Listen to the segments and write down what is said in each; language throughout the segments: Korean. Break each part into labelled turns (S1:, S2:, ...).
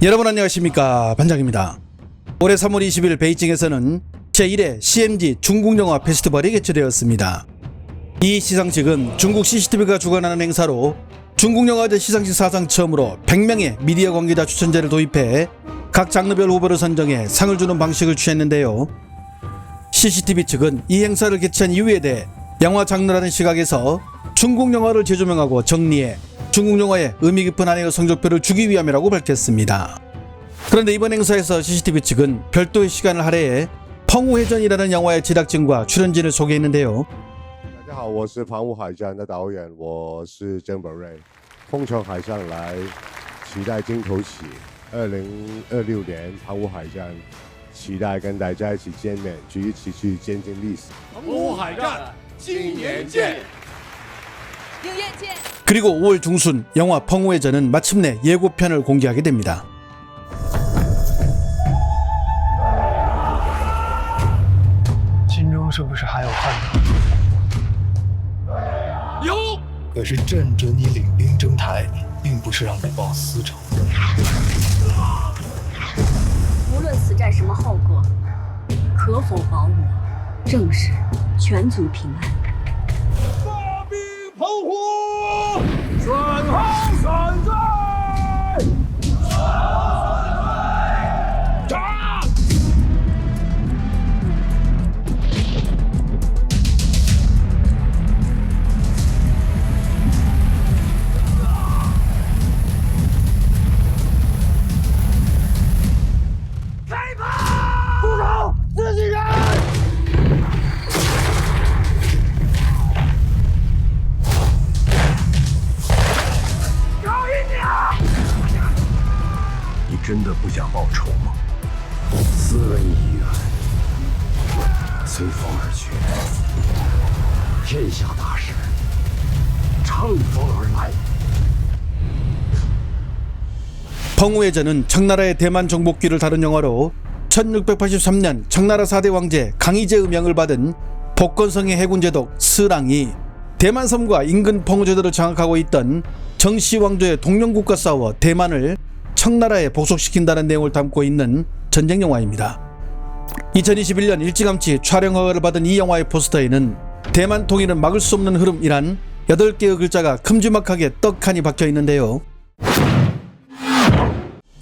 S1: 여러분 안녕하십니까, 반장입니다. 올해 3월 20일 베이징에서는 제1회 CMG 중국 영화 페스티벌이 개최되었습니다. 이 시상식은 중국 CCTV가 주관하는 행사로 중국 영화제 시상식 사상 처음으로 100명의 미디어 관계자 추천제를 도입해 각 장르별 후보를 선정해 상을 주는 방식을 취했는데요. CCTV 측은 이 행사를 개최한 이유에 대해 영화 장르라는 시각에서 중국 영화를 재조명하고 정리해 중국 영화의 의미 깊은 한 해의 성적표를 주기 위함이라고 밝혔습니다. 그런데 이번 행사에서 CCTV 측은 별도의 시간을 할애해 펑우회전이라는 영화의 제작진과 출연진을 소개했는데요.
S2: 大家好，我是澎湖海战的导演，我是曾本瑞。奉从海上来，期待镜头起。2026年澎湖海战，期待跟大家一起见面，一起去见证历史。
S3: 澎湖海战，今年见。
S1: 그리고 5월 중순 영화 펑우회전은 마침내 예고편을 공개하게 됩니다.
S4: 心中是不是还有盼头？
S3: 有。
S4: 可是朕准你领兵征台，并不是让你报私仇。
S5: 无论此战什么后果，可否保我正氏全族平安？
S3: 澎湖，选好选在，打！开炮！住手！自己人！
S6: 你真的不想报仇吗？斯文已远，随风而去。天下大事，乘风而来。
S1: 펑우회전은 청나라의 대만 정복기를 다룬 영화로 1683년 청나라 4대 왕제 강희제의 명을 받은 복건성의 해군제독 스랑이 대만 섬과 인근 펑우제도를 장악하고 있던 정시 왕조의 동령국과 싸워 대만을 청나라에 복속시킨다는 내용을 담고 있는 전쟁 영화입니다. 2021년 일찌감치 촬영 허가를 받은 이 영화의 포스터에는 대만 통일은 막을 수 없는 흐름이란 8개의 글자가 큼지막하게 떡하니 박혀 있는데요.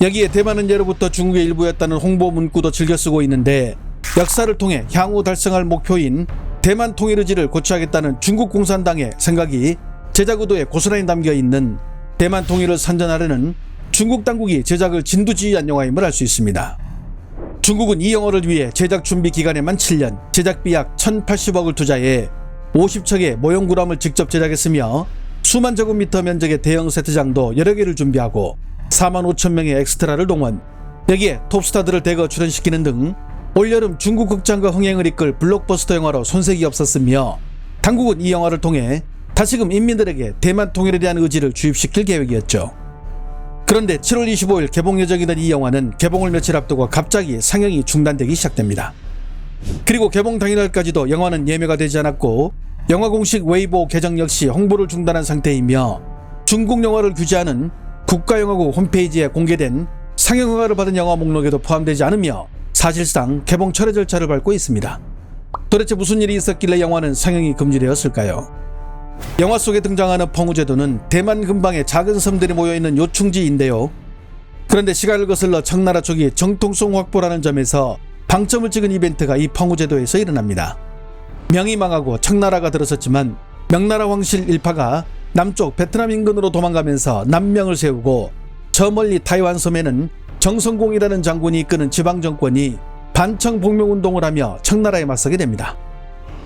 S1: 여기에 대만은 예로부터 중국의 일부였다는 홍보 문구도 즐겨 쓰고 있는데 역사를 통해 향후 달성할 목표인 대만 통일 의지를 고취하겠다는 중국 공산당의 생각이 제작 의도에 고스란히 담겨 있는 대만 통일을 선전하려는 중국 당국이 제작을 진두지휘한 영화임을 알 수 있습니다. 중국은 이 영화를 위해 제작 준비 기간에만 7년, 제작비 약 1,080억을 투자해 50척의 모형 구람을 직접 제작했으며 수만 제곱미터 면적의 대형 세트장도 여러 개를 준비하고 4만 5천 명의 엑스트라를 동원, 여기에 톱스타들을 대거 출연시키는 등 올여름 중국 극장과 흥행을 이끌 블록버스터 영화로 손색이 없었으며 당국은 이 영화를 통해 다시금 인민들에게 대만 통일에 대한 의지를 주입시킬 계획이었죠. 그런데 7월 25일 개봉 예정이던 이 영화는 개봉을 며칠 앞두고 갑자기 상영이 중단되기 시작됩니다. 그리고 개봉 당일날까지도 영화는 예매가 되지 않았고 영화 공식 웨이보 계정 역시 홍보를 중단한 상태이며 중국 영화를 규제하는 국가영화국 홈페이지에 공개된 상영 허가를 받은 영화 목록에도 포함되지 않으며 사실상 개봉 철회 절차를 밟고 있습니다. 도대체 무슨 일이 있었길래 영화는 상영이 금지되었을까요? 영화 속에 등장하는 펑우제도는 대만 근방에 작은 섬들이 모여있는 요충지인데요. 그런데 시간을 거슬러 청나라 쪽이 정통성 확보라는 점에서 방점을 찍은 이벤트가 이 펑우제도에서 일어납니다. 명이 망하고 청나라가 들어섰지만 명나라 황실 일파가 남쪽 베트남 인근으로 도망가면서 남명을 세우고 저 멀리 타이완 섬에는 정성공이라는 장군이 이끄는 지방정권이 반청복명운동을 하며 청나라에 맞서게 됩니다.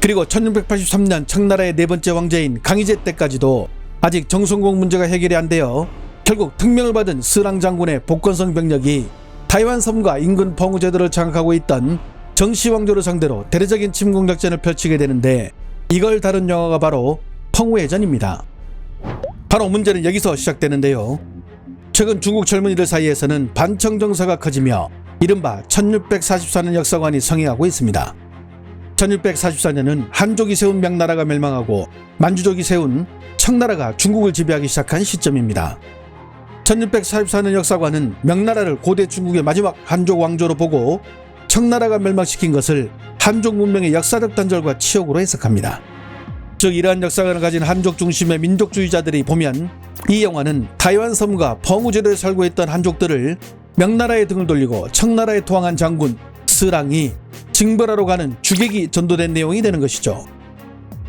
S1: 그리고 1683년 청나라의 네 번째 왕제인 강희제 때까지도 아직 정성공 문제가 해결이 안 되어 결국 특명을 받은 스랑 장군의 복건성 병력이 타이완 섬과 인근 펑우제도를 장악하고 있던 정시 왕조를 상대로 대대적인 침공작전을 펼치게 되는데 이걸 다룬 영화가 바로 펑우회전입니다. 바로 문제는 여기서 시작되는데요. 최근 중국 젊은이들 사이에서는 반청 정서가 커지며 이른바 1644년 역사관이 성행하고 있습니다. 1644년은 한족이 세운 명나라가 멸망하고 만주족이 세운 청나라가 중국을 지배하기 시작한 시점입니다. 1644년 역사관은 명나라를 고대 중국의 마지막 한족 왕조로 보고 청나라가 멸망시킨 것을 한족 문명의 역사적 단절과 치욕으로 해석합니다. 즉 이러한 역사관을 가진 한족 중심의 민족주의자들이 보면 이 영화는 타이완 섬과 펑우제도에 살고 있던 한족들을 명나라의 등을 돌리고 청나라에 투항한 장군 스랑이 징벌하러 가는 주객이 전도된 내용이 되는 것이죠.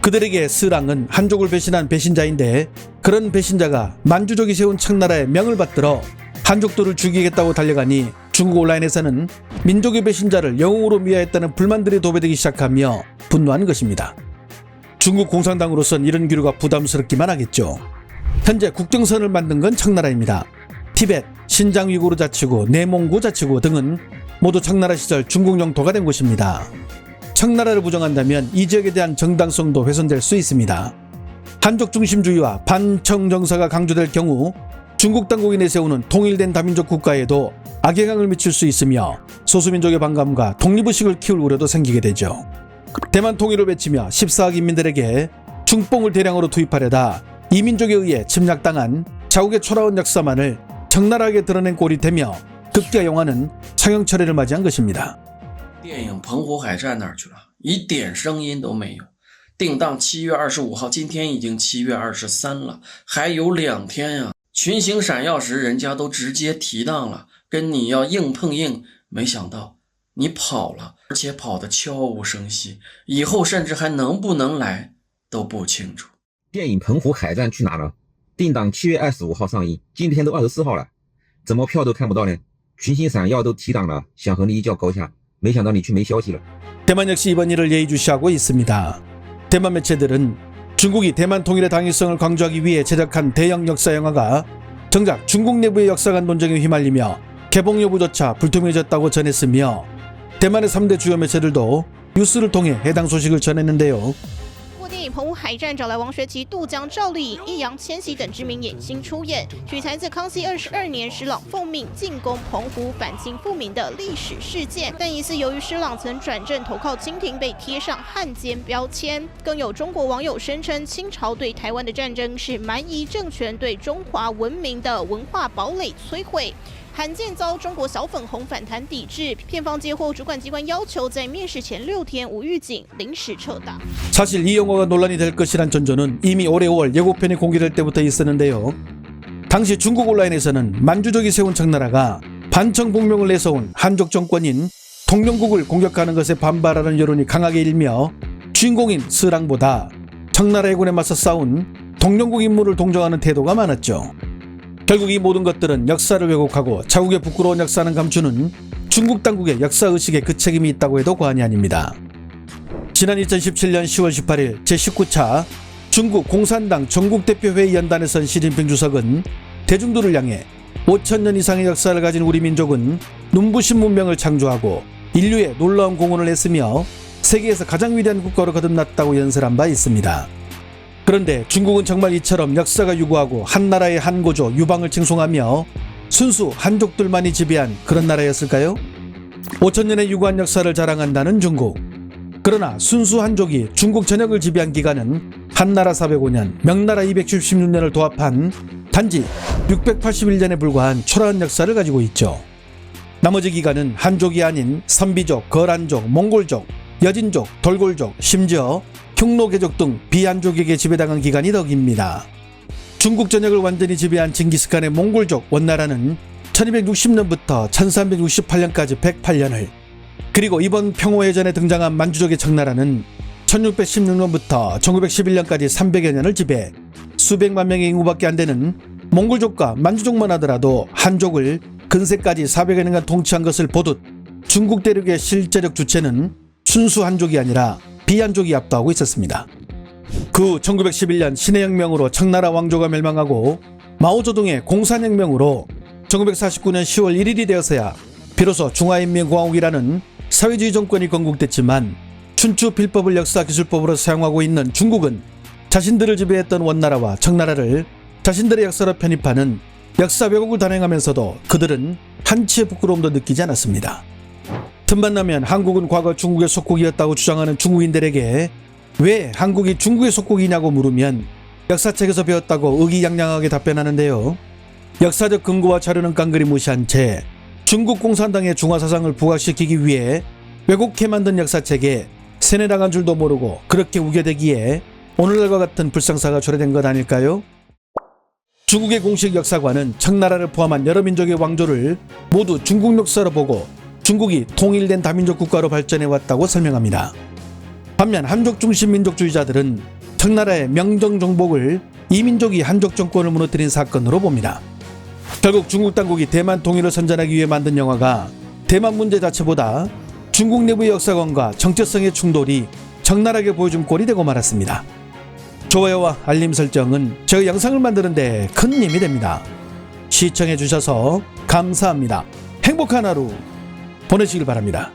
S1: 그들에게 스랑은 한족을 배신한 배신자인데 그런 배신자가 만주족이 세운 청나라의 명을 받들어 한족들을 죽이겠다고 달려가니 중국 온라인에서는 민족의 배신자를 영웅으로 미화했다는 불만들이 도배되기 시작하며 분노한 것입니다. 중국 공산당으로선 이런 기류가 부담스럽기만 하겠죠. 현재 국경선을 만든 건 청나라입니다. 티벳, 신장 위구르 자치구, 내몽고 자치구 등은 모두 청나라 시절 중국 영토가 된 곳입니다. 청나라를 부정한다면 이 지역에 대한 정당성도 훼손될 수 있습니다. 한족 중심주의와 반청 정서가 강조될 경우 중국 당국이 내세우는 통일된 다민족 국가에도 악영향을 미칠 수 있으며 소수민족의 반감과 독립의식을 키울 우려도 생기게 되죠. 대만 통일을 외치며 14억 인민들에게 중뽕을 대량으로 투입하려다 이민족에 의해 침략당한 자국의 초라한 역사만을 적나라하게 드러낸 꼴이 되며 극기화 영화는 상영 철회를 맞이한 것입니다.
S7: 电影《澎湖海战》哪儿去了？一点声音都没有。定档7月25号，今天已经7月23了，还有2天呀。群星闪耀时，人家都直接提档了，跟你要硬碰硬，没想到你跑了，而且跑得悄无声息，以后甚至还能不能来都不清楚。
S8: 电影《澎湖海战》去哪了？定档7月25号上映，今天都24号了，怎么票都看不到呢？群星闪耀都提档了，想和你一较高下，没想到你却没消息了。
S1: 대만 역시 이번 일을 예의주시하고 있습니다. 대만 매체들은 중국이 대만 통일의 당위성을 강조하기 위해 제작한 대형 역사 영화가 정작 중국 내부의 역사관 논쟁에 휘말리며 개봉 여부조차 불투명해졌다고 전했으며 대만의 3대 주요 매체들도 뉴스를 통해 해당 소식을 전했는데요.
S9: 电影《澎湖海战》找来王学圻、杜江、赵丽颖、易烊千玺等知名影星出演，取材自康熙22年施琅奉命进攻澎湖反清复明的历史事件，但疑似由于施琅曾转正投靠清廷，被贴上汉奸标签。更有中国网友声称，清朝对台湾的战争是蛮夷政权对中华文明的文化堡垒摧毁。 罕见遭中国小粉红反弹抵制，片方接获主管机关要求在面试前6天无预警临时撤档。
S1: 사실 이 영화가 논란이 될 것이란 전조는 이미 올해 5월 예고편이 공개될 때부터 있었는데요. 당시 중국 온라인에서는 만주족이 세운 청나라가 반청 복명을 내세운 한족 정권인 동명국을 공격하는 것에 반발하는 여론이 강하게 일며 주인공인 스랑보다 청나라 해군에 맞서 싸운 동명국 인물을 동정하는 태도가 많았죠. 결국 이 모든 것들은 역사를 왜곡하고 자국의 부끄러운 역사는 감추는 중국 당국의 역사의식에 그 책임이 있다고 해도 과언이 아닙니다. 지난 2017년 10월 18일 제19차 중국 공산당 전국대표회의 연단에 선 시진핑 주석은 대중들을 향해 5,000년 이상의 역사를 가진 우리 민족은 눈부신 문명을 창조하고 인류에 놀라운 공헌을 했으며 세계에서 가장 위대한 국가로 거듭났다고 연설한 바 있습니다. 그런데 중국은 정말 이처럼 역사가 유구하고 한나라의 한고조 유방을 칭송하며 순수 한족들만이 지배한 그런 나라였을까요? 5,000년의 유구한 역사를 자랑한다는 중국. 그러나 순수 한족이 중국 전역을 지배한 기간은 한나라 405년, 명나라 216년을 도합한 단지 681년에 불과한 초라한 역사를 가지고 있죠. 나머지 기간은 한족이 아닌 선비족, 거란족, 몽골족, 여진족, 돌골족, 심지어 흉노개족 등 비한족에게 지배당한 기간이 더 깁니다. 중국 전역을 완전히 지배한 징기스칸의 몽골족 원나라는 1260년부터 1368년까지 108년을, 그리고 이번 평화해전에 등장한 만주족의 청나라는 1616년부터 1911년까지 300여 년을 지배, 수백만 명의 인구밖에 안 되는 몽골족과 만주족만 하더라도 한족을 근세까지 400여 년간 통치한 것을 보듯 중국 대륙의 실제적 주체는 순수 한족이 아니라 비한족이 압도하고 있었습니다. 그 후 1911년 신해혁명으로 청나라 왕조가 멸망하고 마오쩌둥의 공산혁명으로 1949년 10월 1일이 되어서야 비로소 중화인민공화국이라는 사회주의 정권이 건국됐지만 춘추 필법을 역사 기술법으로 사용하고 있는 중국은 자신들을 지배했던 원나라와 청나라를 자신들의 역사로 편입하는 역사 왜곡을 단행하면서도 그들은 한치의 부끄러움도 느끼지 않았습니다. 틈만 나면 한국은 과거 중국의 속국이었다고 주장하는 중국인들에게 왜 한국이 중국의 속국이냐고 물으면 역사책에서 배웠다고 의기양양하게 답변하는데요. 역사적 근거와 자료는 깡그리 무시한 채 중국 공산당의 중화사상을 부각시키기 위해 왜곡해 만든 역사책에 세뇌당한 줄도 모르고 그렇게 우겨대기에 오늘날과 같은 불상사가 초래된 것 아닐까요? 중국의 공식 역사관은 청나라를 포함한 여러 민족의 왕조를 모두 중국 역사로 보고 중국이 통일된 다민족 국가로 발전해왔다고 설명합니다. 반면 한족 중심 민족주의자들은 청나라의 명정정복을 이민족이 한족 정권을 무너뜨린 사건으로 봅니다. 결국 중국 당국이 대만 통일을 선전하기 위해 만든 영화가 대만 문제 자체보다 중국 내부의 역사관과 정체성의 충돌이 적나라하게 보여준 꼴이 되고 말았습니다. 좋아요와 알림 설정은 제가 영상을 만드는 데 큰 힘이 됩니다. 시청해 주셔서 감사합니다. 행복한 하루 보내시길 바랍니다.